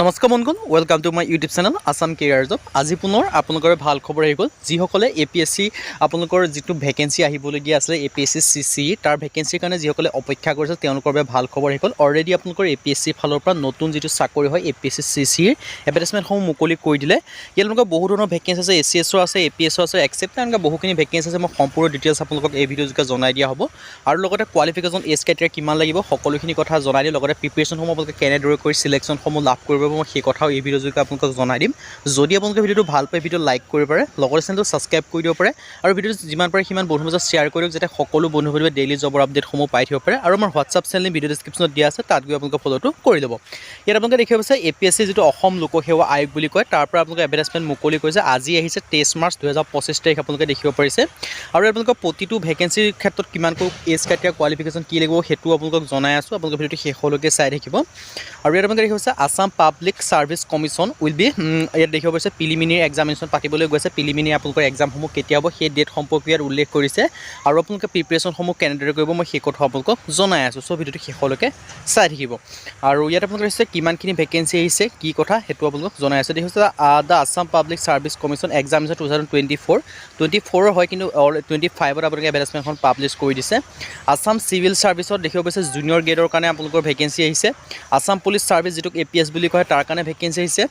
নমস্কাৰ বন্ধুগণ, welcome to my YouTube channel Assam career job. আজি পুনৰ আপোনালোকৰ ভাল খবৰ আহি গ'ল। যিসকলে APSC আপোনালোকৰ যিটো ভেকেঞ্চি আহিবলগীয়া আছিলে APSC CC তাৰ ভেকেঞ্চিৰ কাৰণে যিসকলে অপেক্ষা কৰিছে তেওঁলোকৰ বাবে ভাল খবৰ আহি গ'ল। অলৰেডি আপোনালোকৰ APSC ফালৰ পৰা নতুন যিটো চাকৰি হয় APSC CCৰ এডভাৰটাইজমেণ্টসমূহ মুকলি কৰি দিলে। ইয়াত আপোনালোকৰ বহু ধৰণৰ ভেকেঞ্চি আছে, ACSৰ আছে, APSৰ আছে, এক্সেপ্ট এনেকুৱা বহুখিনি ভেকেঞ্চি আছে। মই সম্পূৰ্ণ ডিটেইলছ আপোনালোকক এই ভিডিঅ' যোগে জনাই দিয়া হ'ব আৰু লগতে কোৱালিফিকেশ্যন এজ ক্ৰাইটেৰিয়া কিমান লাগিব সকলোখিনি কথা জনাই দিম। লগতে প্ৰিপেৰেশ্যনসমূহ আপোনালোকে কেনেদৰে কৰি চিলেকশ্যনসমূহ লাভ কৰিব মই সেই কথাও এই ভিডিঅ' যোগে আপোনালোকক জনাই দিম। যদি আপোনালোকে ভিডিঅ'টো ভাল পায় ভিডিঅ' লাইক কৰিব পাৰে, লগতে চেনেলটো ছাবস্ক্ৰাইব কৰি দিব পাৰে আৰু ভিডিঅ'টো যিমান পাৰে সিমান বন্ধুৰ মাজত শ্বেয়াৰ কৰি দিয়ক যাতে সকলো বন্ধু বান্ধৱে ডেইলি জবৰ আপডেটসমূহ পাই থাকিব পাৰে। আৰু আমাৰ হোৱাটছআপ চেনেল ভিডিঅ' ডেছক্ৰিপশ্যনত দিয়া আছে, তাত গৈ আপোনালোকে ফ'ল'টো কৰি ল'ব। ইয়াত আপোনালোকে দেখিব পাইছে APSC যিটো অসম লোকসেৱা আয়োগ বুলি কয় তাৰ পৰা আপোনালোকে এডভাৰটাইজমেণ্ট মুকলি কৰিছে। আজি আহিছে 23 মাৰ্চ 2025 তাৰিখ আপোনালোকে দেখিব পাৰিছে। আৰু আপোনালোকৰ প্ৰতিটো ভেকেঞ্চিৰ ক্ষেত্ৰত কিমানকৈ এজ ক্ৰাইটেৰিয়া কোৱালিফিকেশ্যন কি লাগিব সেইটো আপোনালোকক জনাই আছোঁ। আপোনালোকে ভিডিঅ'টো শেষলৈকে চাই থাকিব। আৰু ইয়াত আপোনালোকে দেখিব পাইছে Assam public service commission will be ইয়াত দেখিব পাইছে প্ৰিলিমিনেৰী এক্সামিনেশ্যন পাতিবলৈ গৈছে। প্ৰিলিমিনেৰী আপোনালোকৰ এক্সামসমূহ কেতিয়া হ'ব সেই ডেট সম্পৰ্কে ইয়াত উল্লেখ কৰিছে আৰু আপোনালোকে প্ৰিপেৰেশ্যনসমূহ কেনেদৰে কৰিব মই সেই কথা আপোনালোকক জনাই আছোঁ। চ' ভিডিঅ'টো শেষলৈকে চাই থাকিব। আৰু ইয়াত আপোনালোকৰ হৈছে কিমানখিনি ভেকেঞ্চি আহিছে কি কথা সেইটো আপোনালোকক জনাই আছোঁ। দেখিছে the Assam public service commission examination 2024 হয়, কিন্তু 25ত আপোনালোকে এডভাৰটাইজমেণ্টখন পাব্লিছ কৰি দিছে। আছাম চিভিল ছাৰ্ভিচত দেখিব পাইছে জুনিয়ৰ গ্ৰেডৰ কাৰণে আপোনালোকৰ ভেকেঞ্চি আহিছে। আছাম পুলিচ ছাৰ্ভিচ যিটোক APS বুলি কয় তাৰ কাৰণে ভেকেঞ্চি আহিছে।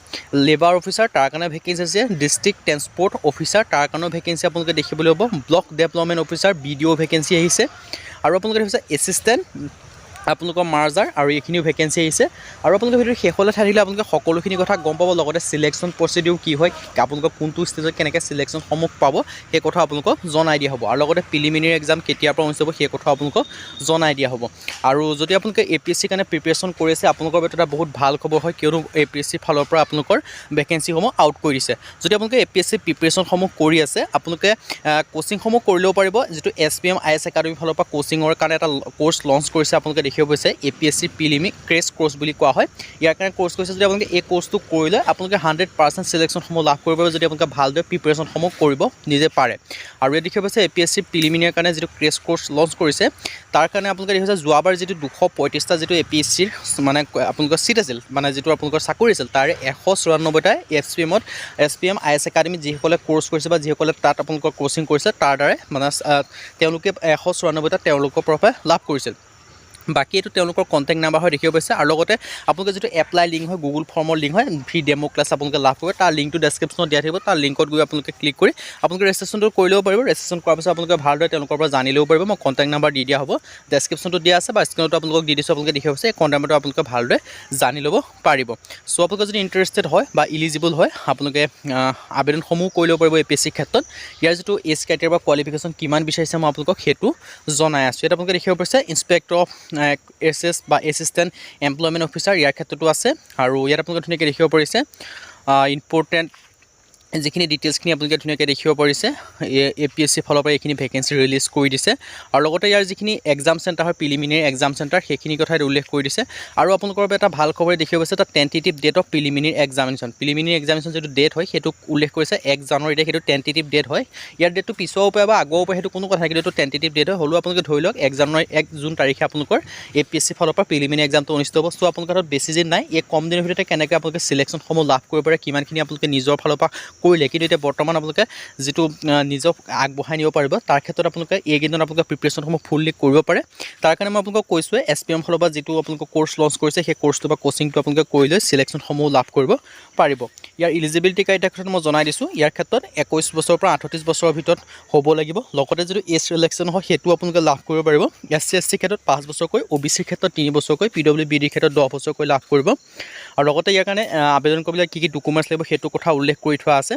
লেবাৰ অফিচাৰ তাৰ কাৰণে ভেকেঞ্চি আছে। ডিষ্ট্ৰিক্ট ট্ৰেন্সপৰ্ট অফিচাৰ তাৰ কাৰণেও ভেকেঞ্চি আপোনালোকে দেখিবলৈ হ'ব। Block development officer BDO vacancy আহিছে। আৰু আপোনালোকে দেখিছে এছিষ্টেণ্ট আপোনালোকৰ মাৰ্জাৰ আৰু এইখিনিও ভেকেঞ্চি আহিছে। আৰু আপোনালোকে ভিডিঅ'ৰ শেষলৈ থাকিলে আপোনালোকে সকলোখিনি কথা গম পাব। লগতে চিলেকশ্যন প্ৰচিডিউৰ কি হয়, আপোনালোকক কোনটো ষ্টেজত কেনেকৈ চিলেকশ্যনসমূহ পাব সেই কথা আপোনালোকক জনাই দিয়া হ'ব। আৰু লগতে প্ৰিলিমিনেৰী এক্সাম কেতিয়াৰ পৰা অনুষ্ঠিত হ'ব সেই কথা আপোনালোকক জনাই দিয়া হ'ব। আৰু যদি আপোনালোকে APSC কাৰণে প্ৰিপেৰেশ্যন কৰি আছে আপোনালোকৰ বাবে এটা বহুত ভাল খবৰ হয়, কিয়নো APSC ফালৰ পৰা আপোনালোকৰ ভেকেঞ্চিসমূহ আউট কৰি দিছে। যদি আপোনালোকে APSC প্ৰিপেৰেশ্যনসমূহ কৰি আছে আপোনালোকে কোচিংসমূহ কৰিলেও পাৰিব। যিটো SPM IS একাডেমী ফালৰ পৰা কোচিঙৰ কাৰণে এটা কোৰ্চ লঞ্চ কৰিছে আপোনালোকে দেখিব পাইছে APSC প্ৰিলিমি ক্ৰেছ কোৰ্চ বুলি কোৱা হয়। ইয়াৰ কাৰণে কোৰ্চ কৰিছে। যদি আপোনালোকে এই কোৰ্চটো কৰিলে আপোনালোকে 100% চিলেকশ্যনসমূহ লাভ কৰিব পাৰিব যদি আপোনালোকে ভালদৰে প্ৰিপেৰেশ্যনসমূহ কৰিব নিজে পাৰে। আৰু ইয়াত দেখিব পাইছে APSC প্ৰিলিমিনাৰীৰ কাৰণে যিটো ক্ৰেছ কোৰ্চ লঞ্চ কৰিছে তাৰ কাৰণে আপোনালোকে দেখিছে যোৱাবাৰ যিটো 235টা যিটো APSCৰ মানে আপোনালোকৰ চিট আছিল, মানে যিটো আপোনালোকৰ চাকৰি আছিল তাৰে 194টা SPM IS একাডেমী যিসকলে কোৰ্চ কৰিছে বা যিসকলে তাত আপোনালোকৰ কোচিং কৰিছে তাৰ দ্বাৰাই মানে তেওঁলোকে 194টা তেওঁলোকৰ পৰা লাভ কৰিছিল। বাকী এইটো তেওঁলোকৰ কণ্টেক্ট নাম্বাৰ হয় দেখিব পাইছে। আৰু লগতে আপোনালোকে যিটো এপ্লাই লিংক হয় গুগল ফৰ্মৰ লিংক হয় ফ্ৰী ডেমো ক্লাছ আপোনালোকে লাভ কৰিব। তাৰ লিংকটো ডেছক্ৰিপশ্যনত দিয়া থাকিব। তাৰ লিংকত গৈ আপোনালোকে ক্লিক কৰি আপোনালোকে ৰেজিষ্ট্ৰেশ্যনটো কৰি ল'ব পাৰিব। ৰেজিষ্ট্ৰেশ্যন কৰাৰ পিছত আপোনালোকে ভালদৰে তেওঁলোকৰ পৰা জানি ল'ব পাৰিব। মই কণ্টেক্ট নাম্বাৰ দি দিয়া হ'ব, ডেছক্ৰিপশ্যনটো দিয়া আছে বা স্ক্ৰীনতো আপোনালোকক দি দিছোঁ। আপোনালোকে দেখিব পাইছে এই কণ্টেক্ট নাম্বাৰটো আপোনালোকে ভালদৰে জানি ল'ব পাৰিব। চ' আপোনালোকে যদি ইণ্টাৰেষ্টেড হয় বা ইলিজিবল হয় আপোনালোকে আবেদনসমূহ কৰি ল'ব পাৰিব APSC ক্ষেত্ৰত। ইয়াৰ যিটো এজ ক্ৰাইটেৰিয়া বা কোৱালিফিকেশ্যন কিমান বিচাৰিছে মই আপোনালোকক সেইটো জনাই আছোঁ। ইয়াত আপোনালোকে দেখিব পাৰিছে ইনস্পেক্টৰ অফ SS বা এছিষ্টেণ্ট এমপ্লয়মেণ্ট অফিচাৰ ইয়াৰ ক্ষেত্ৰতো আছে। আৰু ইয়াত আপোনালোকে ধুনীয়াকৈ দেখিব পাৰিছে ইম্পৰ্টেণ্ট যিখিনি ডিটেইলছখিনি আপোনালোকে ধুনীয়াকৈ দেখিব পাৰিছে APSC ফালৰ পৰা এইখিনি ভেকেঞ্চি ৰিলিজ কৰি দিছে। আৰু লগতে ইয়াৰ যিখিনি এক্সাম চেণ্টাৰ হয় প্ৰিলিমিনেৰী এক্সাম চেণ্টাৰ সেইখিনি কথা উল্লেখ কৰি দিছে। আৰু আপোনালোকৰ বাবে এটা ভাল খবৰ দেখিব পাইছে এটা tentative date of preliminary examination. Preliminary examination যিটো ডেট হয় সেইটো উল্লেখ কৰিছে 1 জানুৱাৰী সেইটো টেণ্টেটিভ ডেট হয়। ইয়াৰ ডেটটো পিছুৱাব পাৰে বা আগুৱাব পাৰে সেইটো কোনো কথা নাই, কিন্তু এইটো টেণ্টেটিভ ডেট হয়। হ'লেও আপোনালোকে ধৰি লওক 1 জুন তাৰিখে আপোনালোকৰ APSC ফালৰ পৰা প্ৰিলিমিনেৰী এক্সামটো অনুষ্ঠিত হ'ব। চ' আপোনালোকৰ হাতত বেছি দিন নাই। এই কম দিনৰ ভিতৰতে কেনেকৈ আপোনালোকে চিলেকশ্যনসমূহ লাভ কৰিব পাৰে কিমানখিনি আপোনালোকে নিজৰ ফালৰ পৰা কৰিলে, কিন্তু এতিয়া বৰ্তমান আপোনালোকে যিটো নিজক আগবঢ়াই নিব পাৰিব তাৰ ক্ষেত্ৰত আপোনালোকে এইকেইদিনত আপোনালোকে প্ৰিপেৰেশ্যনসমূহ ফুললি কৰিব পাৰে। তাৰ কাৰণে মই আপোনালোকক কৈছোঁৱে SPM ফালৰ পৰা যিটো আপোনালোকৰ কোৰ্চ লঞ্চ কৰিছে সেই কোৰ্চটো বা কোচিংটো আপোনালোকে কৰি লৈ চিলেকশ্যনসমূহ লাভ কৰিব পাৰিব। ইয়াৰ ইলিজিবিলিটি ক্ৰাইটেৰিয়াৰ ক্ষেত্ৰত মই জনাই দিছোঁ। ইয়াৰ ক্ষেত্ৰত 21 বছৰৰ পৰা 38 বছৰৰ ভিতৰত হ'ব লাগিব। লগতে যিটো এজ চিলেকশ্যন হয় সেইটো আপোনালোকে লাভ কৰিব পাৰিব। SC ST ক্ষেত্ৰত 5 বছৰকৈ, OBC ক্ষেত্ৰত 3 বছৰকৈ, PWBD ক্ষেত্ৰত 10 বছৰকৈ লাভ কৰিব। আৰু লগতে ইয়াৰ কাৰণে আবেদন কৰিবলৈ কি ডকুমেণ্টছ লাগিব সেইটো কথা উল্লেখ কৰি থোৱা আছে।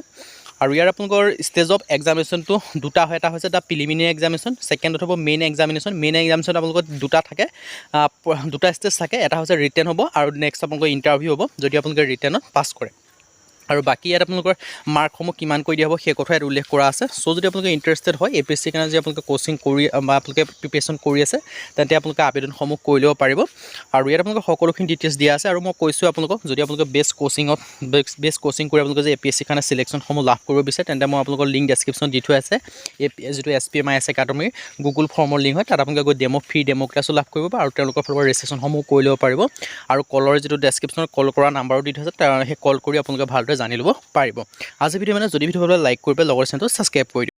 আৰু ইয়াৰ আপোনালোকৰ ষ্টেজ অফ এক্সামিনেশ্যনটো দুটা হয়। এটা হৈছে দ্য প্ৰিলিমিনেৰী এক্সামিনেশ্যন, ছেকেণ্ডত হ'ব মেইন এক্সামিনেশ্যন। মেইন এক্সামিনেশ্যন আপোনালোকৰ দুটা থাকে, দুটা ষ্টেজ থাকে। এটা হৈছে ৰিটেন হ'ব আৰু নেক্সট আপোনালোকৰ ইণ্টাৰভিউ হ'ব যদি আপোনালোকে ৰিটেনত পাছ কৰে। আৰু বাকী ইয়াত আপোনালোকৰ মাৰ্কসমূহ কিমান কৰি দিয়া হ'ব সেই কথা ইয়াত উল্লেখ কৰা আছে। চ' যদি আপোনালোকে ইণ্টাৰেষ্টেড হয় APSCৰ কাৰণে যদি আপোনালোকে কোচিং কৰি বা আপোনালোকে প্ৰিপেৰেশ্যন কৰি আছে তেন্তে আপোনালোকে আবেদনসমূহ কৰি ল'ব পাৰিব। আৰু ইয়াত আপোনালোকে সকলোখিনি ডিটেইলছ দিয়া আছে। আৰু মই কৈছোঁ আপোনালোকক যদি আপোনালোকে বেষ্ট কোচিং কৰি আপোনালোকে যে APSCৰ কাৰণে চিলেকশ্যনসমূহ লাভ কৰিব বিচাৰে তেন্তে মই আপোনালোকৰ লিংক ডেছক্ৰিপশ্যনত দি থৈ আছে। যিটো SPMIS একাডেমীৰ গুগল ফৰ্মৰ লিংক হয়, তাত আপোনালোকে গৈ ফ্ৰী ডেমো ক্লাছো লাভ কৰিব আৰু তেওঁলোকৰ ফালৰ পৰা ৰেজিষ্ট্ৰেশ্যনসমূহ কৰি ল'ব পাৰিব। আৰু কলৰ যিটো ডেছক্ৰিপশ্যনত কল কৰা নাম্বাৰো দি থৈছে, সেই কল কৰি আপোনালোকে ভালদৰে জানি ল'ব পাৰিব। আজি ভিডিঅ' যদি ভিডিঅ' ভাল লাইক কৰিব, লগৰ চেনেলটো ছাবস্ক্ৰাইব কৰি দিব।